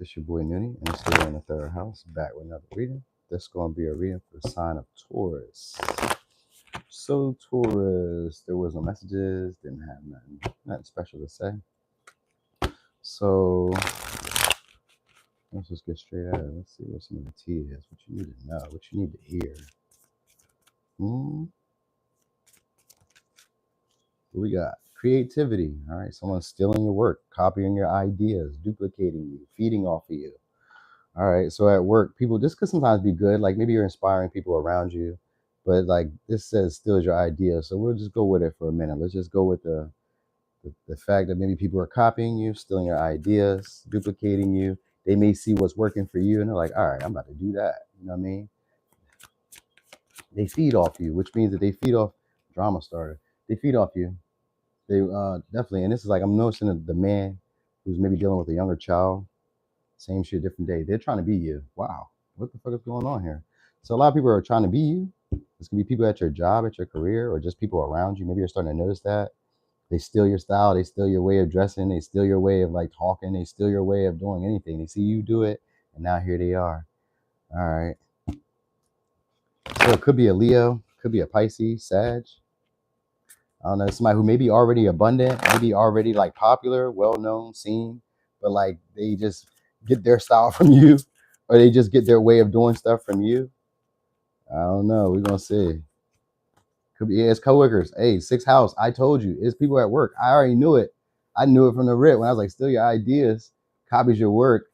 It's your boy Noonie, and it's still in the third house, back with another reading. This is going to be a reading for the sign of Taurus. So, Taurus, there was no messages, didn't have nothing special to say. So, let's just get straight at it. Let's see what some of the tea is, what you need to know, what you need to hear. What we got? Creativity. All right, someone's stealing your work, copying your ideas, duplicating you, feeding off of you. All right, so at work, people, this could sometimes be good. Like maybe you're inspiring people around you, but like this says steals your idea. So we'll just go with it for a minute. Let's just go with the fact that maybe people are copying you, stealing your ideas, duplicating you. They may see what's working for you and they're like, all right, I'm about to do that. You know what I mean? They feed off you, which means that they feed off drama starter. They feed off you. They definitely, and this is like, I'm noticing the man who's maybe dealing with a younger child. Same shit, different day. They're trying to be you. Wow. What the fuck is going on here? So a lot of people are trying to be you. This can be people at your job, at your career, or just people around you. Maybe you're starting to notice that. They steal your style. They steal your way of dressing. They steal your way of like talking. They steal your way of doing anything. They see you do it, and now here they are. All right. So it could be a Leo, could be a Pisces, Sag. I don't know, somebody who may be already abundant, maybe already like popular, well-known, seen, but like they just get their style from you, or they just get their way of doing stuff from you. I don't know. We're gonna see. Could be, yeah, it's coworkers. Hey, sixth house. I told you, it's people at work. I already knew it. I knew it from the rip when I was like, steal your ideas, copies your work.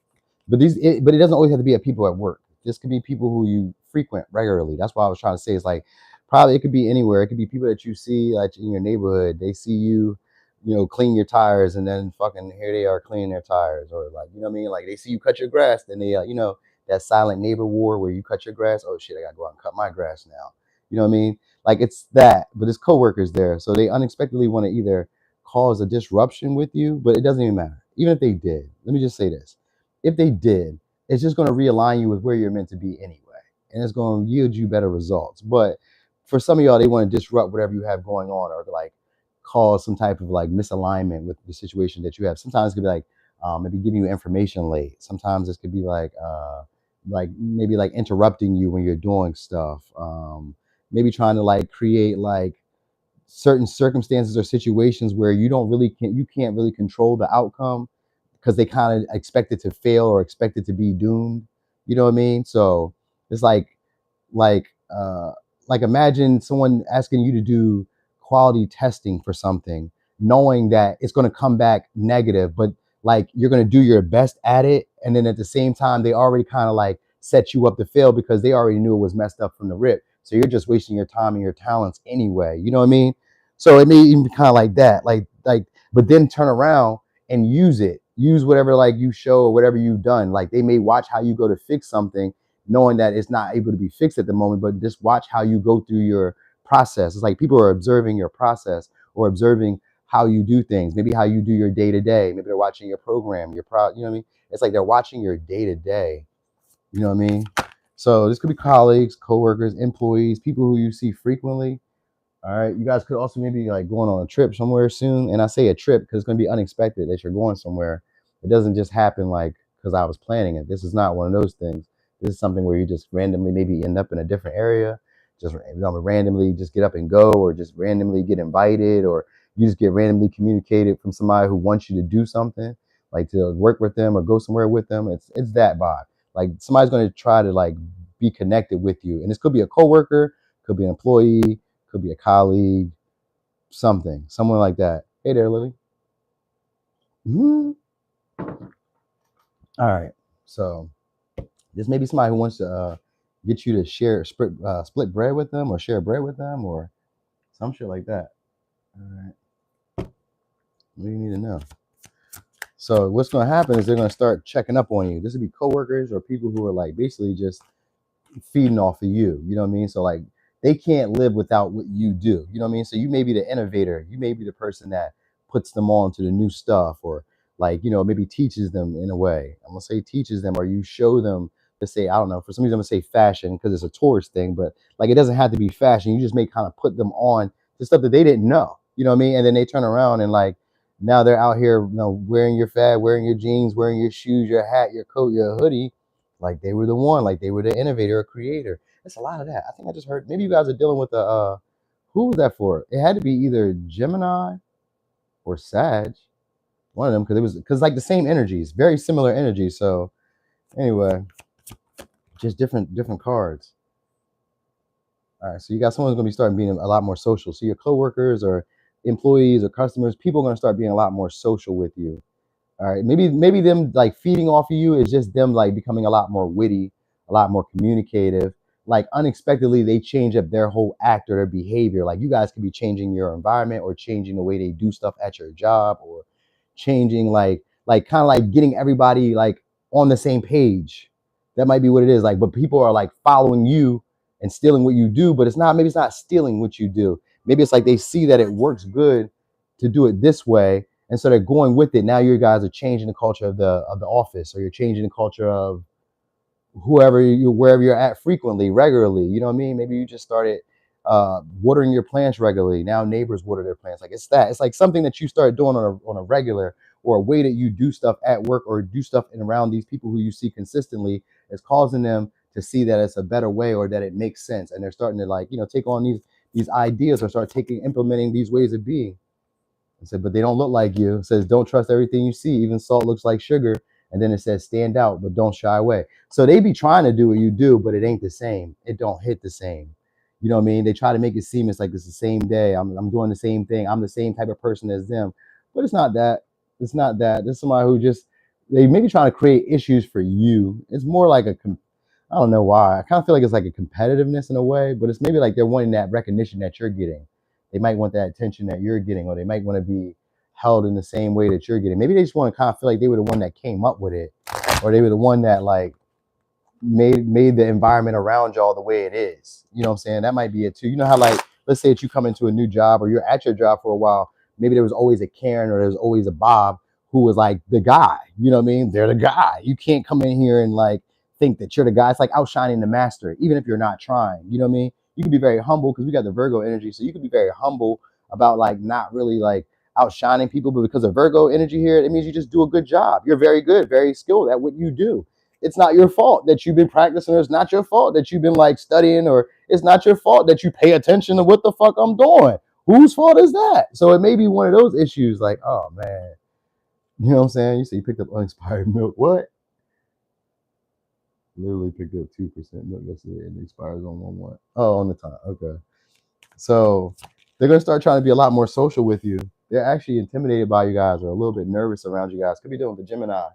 But but it doesn't always have to be at people at work. This could be people who you frequent regularly. That's what I was trying to say. It's like probably it could be anywhere. It could be people that you see like in your neighborhood. They see you, clean your tires, and then fucking here they are cleaning their tires, or like you know what I mean. Like they see you cut your grass, then they that silent neighbor war where you cut your grass. Oh shit, I gotta go out and cut my grass now. You know what I mean? Like it's that, but it's coworkers there, so they unexpectedly want to either cause a disruption with you, but it doesn't even matter. Even if they did, let me just say this: if they did, it's just going to realign you with where you're meant to be anyway, and it's going to yield you better results. But for some of y'all, they want to disrupt whatever you have going on, or like cause some type of like misalignment with the situation that you have. Sometimes it could be like maybe giving you information late. Sometimes this could be like maybe like interrupting you when you're doing stuff. Maybe trying to like create like certain circumstances or situations where you can't really control the outcome because they kind of expect it to fail or expect it to be doomed. You know what I mean? So it's like uh like imagine someone asking you to do quality testing for something, knowing that it's going to come back negative, but like you're going to do your best at it, and then at the same time they already kind of like set you up to fail because they already knew it was messed up from the rip. So you're just wasting your time and your talents anyway. You know what I mean? So it may even be kind of like that, but then turn around and use whatever like you show or whatever you've done. Like they may watch how you go to fix something, knowing that it's not able to be fixed at the moment, but just watch how you go through your process. It's like people are observing your process or observing how you do things, maybe how you do your day to day. Maybe they're watching your program, you know what I mean? It's like they're watching your day to day. You know what I mean? So this could be colleagues, coworkers, employees, people who you see frequently. All right, you guys could also maybe like going on a trip somewhere soon. And I say a trip because it's going to be unexpected that you're going somewhere. It doesn't just happen like because I was planning it. This is not one of those things. This is something where you just randomly maybe end up in a different area, just randomly just get up and go, or just randomly get invited, or you just get randomly communicated from somebody who wants you to do something, like to work with them or go somewhere with them. It's that vibe. Like somebody's going to try to like be connected with you, and this could be a coworker, could be an employee, could be a colleague, someone like that. Hey there, Lily. All right, so this may be somebody who wants to get you to split bread with them, or share bread with them, or some shit like that. All right, what do you need to know? So what's going to happen is they're going to start checking up on you. This would be coworkers or people who are like basically just feeding off of you. You know what I mean? So like they can't live without what you do. You know what I mean? So you may be the innovator. You may be the person that puts them on to the new stuff, or like, maybe teaches them in a way. I'm going to say teaches them, or you show them to say, I don't know, for some reason I'm going to say fashion because it's a tourist thing, but like it doesn't have to be fashion. You just may kind of put them on to stuff that they didn't know. You know what I mean? And then they turn around and like Now they're out here, wearing your fad, wearing your jeans, wearing your shoes, your hat, your coat, your hoodie, like they were the one, like they were the innovator or creator. It's a lot of that. I think I just heard, maybe you guys are dealing with who was that for? It had to be either Gemini or Sag, one of them, because like the same energies, very similar energies. So anyway, just different cards. All right, so you got someone's gonna be starting being a lot more social. So your coworkers or employees or customers, people are gonna start being a lot more social with you. All right, maybe them like feeding off of you is just them like becoming a lot more witty, a lot more communicative. Like unexpectedly, they change up their whole act or their behavior. Like you guys could be changing your environment or changing the way they do stuff at your job, or changing like kind of like getting everybody like on the same page. That might be what it is. Like, but people are like following you and stealing what you do, but it's not. Maybe it's not stealing what you do. Maybe it's like they see that it works good to do it this way, and so they're going with it. Now you guys are changing the culture of the office, or you're changing the culture of wherever you're at frequently, regularly. You know what I mean? Maybe you just started watering your plants regularly. Now neighbors water their plants. Like it's that. It's like something that you start doing on a regular, or a way that you do stuff at work or do stuff in around these people who you see consistently is causing them to see that it's a better way, or that it makes sense, and they're starting to like take on these ideas, or start implementing these ways of being. It said, but they don't look like you. It says, don't trust everything you see. Even salt looks like sugar. And then it says, stand out, but don't shy away. So they be trying to do what you do, but it ain't the same. It don't hit the same. You know what I mean? They try to make it seem it's like it's the same day. I'm doing the same thing. I'm the same type of person as them. But it's not that. It's not that. There's somebody who just, they may be trying to create issues for you. It's more like I don't know why. I kind of feel like it's like a competitiveness in a way, but it's maybe like they're wanting that recognition that you're getting. They might want that attention that you're getting, or they might want to be held in the same way that you're getting. Maybe they just want to kind of feel like they were the one that came up with it, or they were the one that like made the environment around y'all the way it is. You know what I'm saying? That might be it too. You know how like, let's say that you come into a new job, or you're at your job for a while. Maybe there was always a Karen, or there was always a Bob who was like the guy. You know what I mean? They're the guy. You can't come in here and like think that you're the guy. It's like outshining the master, even if you're not trying. You know what I mean? You can be very humble, because we got the Virgo energy, so you can be very humble about like not really like outshining people, but because of Virgo energy here, it means you just do a good job. You're very good, very skilled at what you do. It's not your fault that you've been practicing, or it's not your fault that you've been like studying, or it's not your fault that you pay attention to what the fuck I'm doing. Whose fault is that? So it may be one of those issues like, oh man, you know what I'm saying? You say you picked up unexpired milk. What? Literally picked up 2% milk yesterday, and it expires on 1/1. Oh, on the time. Okay. So they're gonna start trying to be a lot more social with you. They're actually intimidated by you guys, or a little bit nervous around you guys. Could be dealing with the Gemini.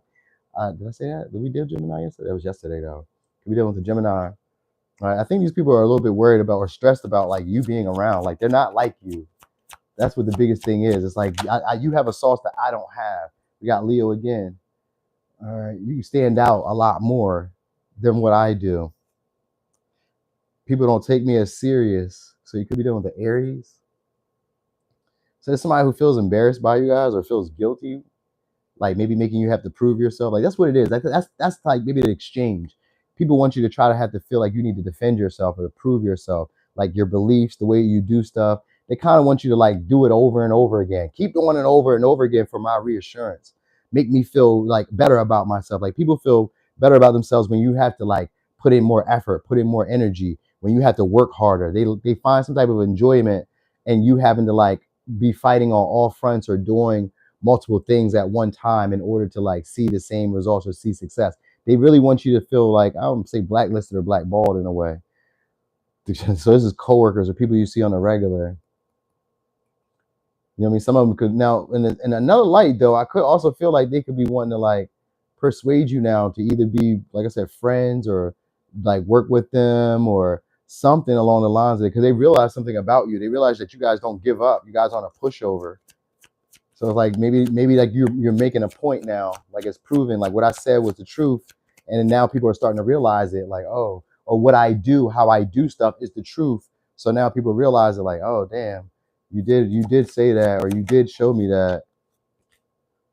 Did I say that? Did we deal Gemini yesterday? That was yesterday though. Could be dealing with the Gemini. All right. I think these people are a little bit worried about or stressed about like you being around. Like they're not like you. That's what the biggest thing is. It's like you have a sauce that I don't have. We got Leo again. All right. You stand out a lot more than what I do. People don't take me as serious. So you could be dealing with the Aries. So there's somebody who feels embarrassed by you guys, or feels guilty, like maybe making you have to prove yourself. Like that's what it is. That's like maybe the exchange. People want you to try to have to feel like you need to defend yourself or to prove yourself, like your beliefs, the way you do stuff. They kind of want you to like do it over and over again. Keep doing it over and over again for my reassurance. Make me feel like better about myself. Like people feel better about themselves when you have to like put in more effort, put in more energy, when you have to work harder. They find some type of enjoyment, and you having to like be fighting on all fronts, or doing multiple things at one time in order to like see the same results or see success. They really want you to feel like, I don't say blacklisted or blackballed in a way. So this is coworkers or people you see on a regular. You know what I mean? Some of them could now, in another light though, I could also feel like they could be wanting to like persuade you now to either be, like I said, friends, or like work with them, or something along the lines of it, because they realize something about you. They realize that you guys don't give up. You guys aren't a pushover. So it's like maybe like you're making a point now, like it's proven like what I said was the truth, and then now people are starting to realize it, like, oh, or what I do, how I do stuff is the truth. So now people realize it, like, oh damn, you did say that, or you did show me that.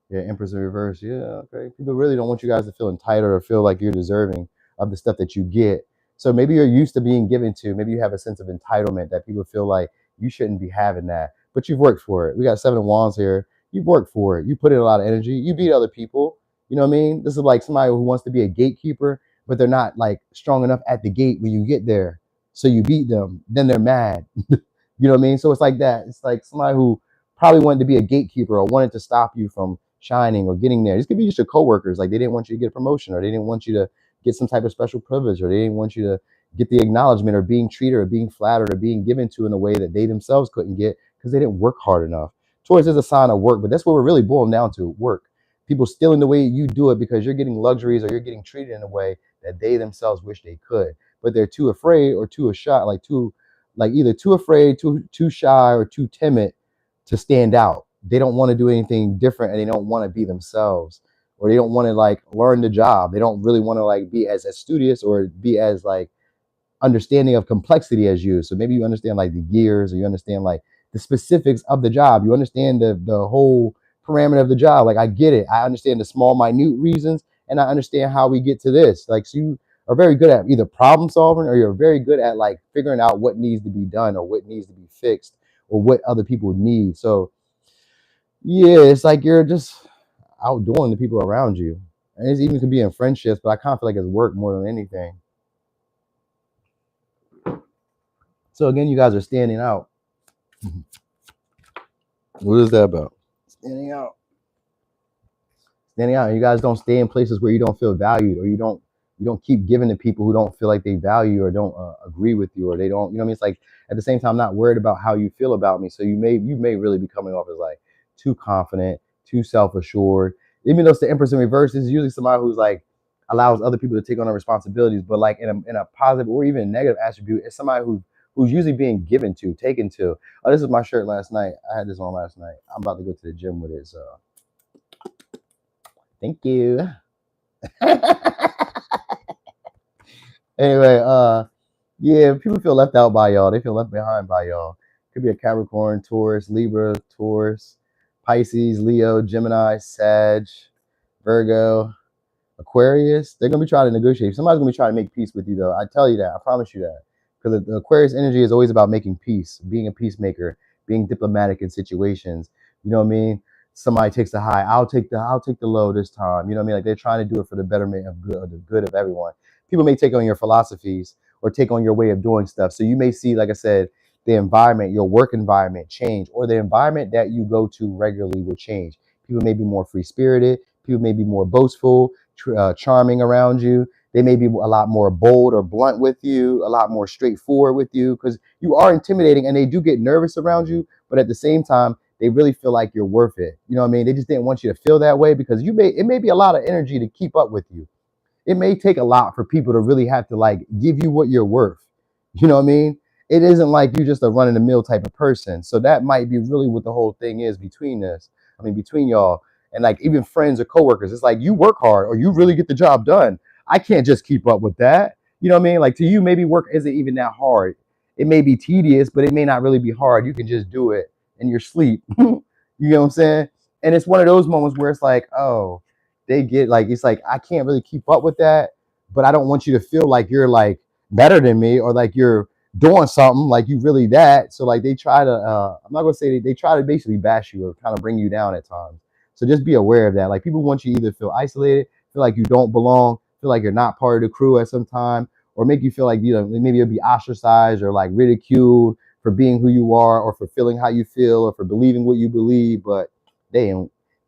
Yeah, Empress in reverse. Yeah, okay. People really don't want you guys to feel entitled or feel like you're deserving of the stuff that you get. So maybe you're used to being given to. Maybe you have a sense of entitlement that people feel like you shouldn't be having that, but you've worked for it. We got 7 of Wands here. You've worked for it. You put in a lot of energy. You beat other people. You know what I mean? This is like somebody who wants to be a gatekeeper, but they're not like strong enough at the gate when you get there. So you beat them. Then they're mad. You know what I mean? So it's like that. It's like somebody who probably wanted to be a gatekeeper or wanted to stop you from shining or getting there. This could be just your coworkers. Like they didn't want you to get a promotion, or they didn't want you to get some type of special privilege, or they didn't want you to get the acknowledgement or being treated or being flattered or being given to in a way that they themselves couldn't get because they didn't work hard enough. Taurus is a sign of work, but that's what we're really boiling down to: work. People stealing the way you do it because you're getting luxuries or you're getting treated in a way that they themselves wish they could, but they're too afraid or too shy, like either too afraid, too shy, or too timid to stand out. They don't want to do anything different, and they don't want to be themselves, or they don't want to like learn the job. They don't really want to like be as studious or be as like understanding of complexity as you. So maybe you understand like the gears, or you understand like the specifics of the job. You understand the whole parameter of the job. Like I get it. I understand the small, minute reasons, and I understand how we get to this. Like so you are very good at either problem solving, or you're very good at like figuring out what needs to be done or what needs to be fixed or what other people need. So yeah, it's like you're just outdoing the people around you. And it even could be in friendships, but I kind of feel like it's work more than anything. So again, you guys are standing out. What is that about? Standing out. Standing out. You guys don't stay in places where you don't feel valued, or you don't keep giving to people who don't feel like they value you or don't agree with you, or they don't. You know what I mean? It's like at the same time, not worried about how you feel about me. So you may really be coming off as like too confident, too self assured. Even though it's the Empress in reverse, is usually somebody who's like allows other people to take on their responsibilities, but like in a positive or even a negative attribute, it's somebody who's usually being given to, taken to. Oh, this is my shirt last night. I had this on last night. I'm about to go to the gym with it. So thank you. Anyway, yeah, people feel left out by y'all. They feel left behind by y'all. Could be a Capricorn, Taurus, Libra, Taurus, Pisces, Leo, Gemini, Sag, Virgo, Aquarius. They're gonna be trying to negotiate. Somebody's gonna be trying to make peace with you, though. I tell you that. I promise you that. Because the Aquarius energy is always about making peace, being a peacemaker, being diplomatic in situations. You know what I mean? Somebody takes the high, I'll take the low this time. You know what I mean? Like they're trying to do it for the betterment of good, the good of everyone. People may take on your philosophies or take on your way of doing stuff. So you may see, like I said, the environment, your work environment change, or the environment that you go to regularly will change. People may be more free spirited. People may be more boastful, charming around you. They may be a lot more bold or blunt with you, a lot more straightforward with you, because you are intimidating, and they do get nervous around you. But at the same time, they really feel like you're worth it. You know what I mean? They just didn't want you to feel that way because it may be a lot of energy to keep up with you. It may take a lot for people to really have to like give you what you're worth. You know what I mean? It isn't like you just a run of the mill type of person. So that might be really what the whole thing is between this. I mean, between y'all and like even friends or coworkers. It's like you work hard or you really get the job done. I can't just keep up with that. You know what I mean? Like to you, maybe work isn't even that hard. It may be tedious, but it may not really be hard. You can just do it in your sleep. You know what I'm saying? And it's one of those moments where it's like, oh, they get like it's like I can't really keep up with that, but I don't want you to feel like you're like better than me or like you're doing something like you really that. So like they try to I'm not gonna say they try to basically bash you or kind of bring you down at times. So just be aware of that. Like people want you to either feel isolated, feel like you don't belong, feel like you're not part of the crew at some time, or make you feel like you know maybe you'll be ostracized or like ridiculed for being who you are or for feeling how you feel or for believing what you believe, but they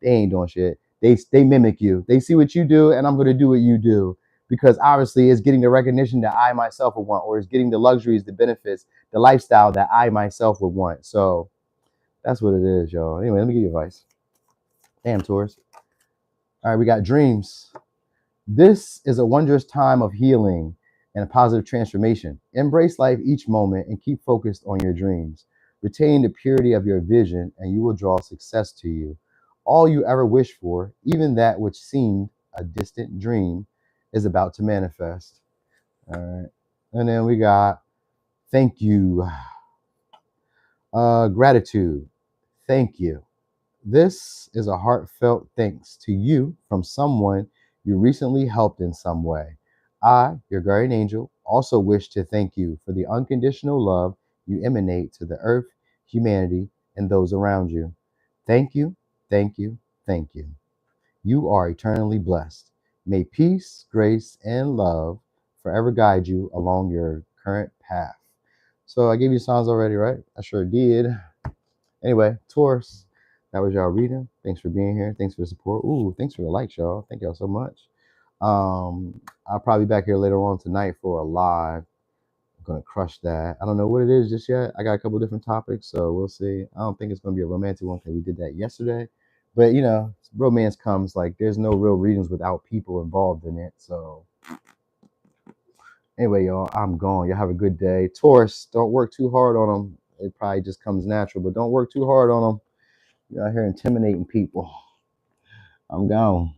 ain't doing shit. They mimic you. They see what you do, and I'm going to do what you do because obviously it's getting the recognition that I myself would want, or it's getting the luxuries, the benefits, the lifestyle that I myself would want. So that's what it is, y'all. Anyway, let me give you advice. Damn, Taurus. All right, we got dreams. This is a wondrous time of healing and a positive transformation. Embrace life each moment and keep focused on your dreams. Retain the purity of your vision, and you will draw success to you. All you ever wished for, even that which seemed a distant dream, is about to manifest. All right. And then we got thank you. Gratitude. Thank you. This is a heartfelt thanks to you from someone you recently helped in some way. I, your guardian angel, also wish to thank you for the unconditional love you emanate to the earth, humanity, and those around you. Thank you. Thank you. Thank you. You are eternally blessed. May peace, grace, and love forever guide you along your current path. So I gave you songs already, right? I sure did. Anyway, Taurus, that was y'all reading. Thanks for being here. Thanks for the support. Ooh, thanks for the likes, y'all. Thank y'all so much. I'll probably be back here later on tonight for a live. I'm gonna crush that. I don't know what it is just yet. I got a couple different topics, so we'll see. I don't think it's gonna be a romantic one because we did that yesterday. But you know, romance comes like there's no real readings without people involved in it. So anyway, y'all, I'm gone. Y'all have a good day. Taurus, don't work too hard on them. It probably just comes natural, but don't work too hard on them. You're out here intimidating people. I'm gone.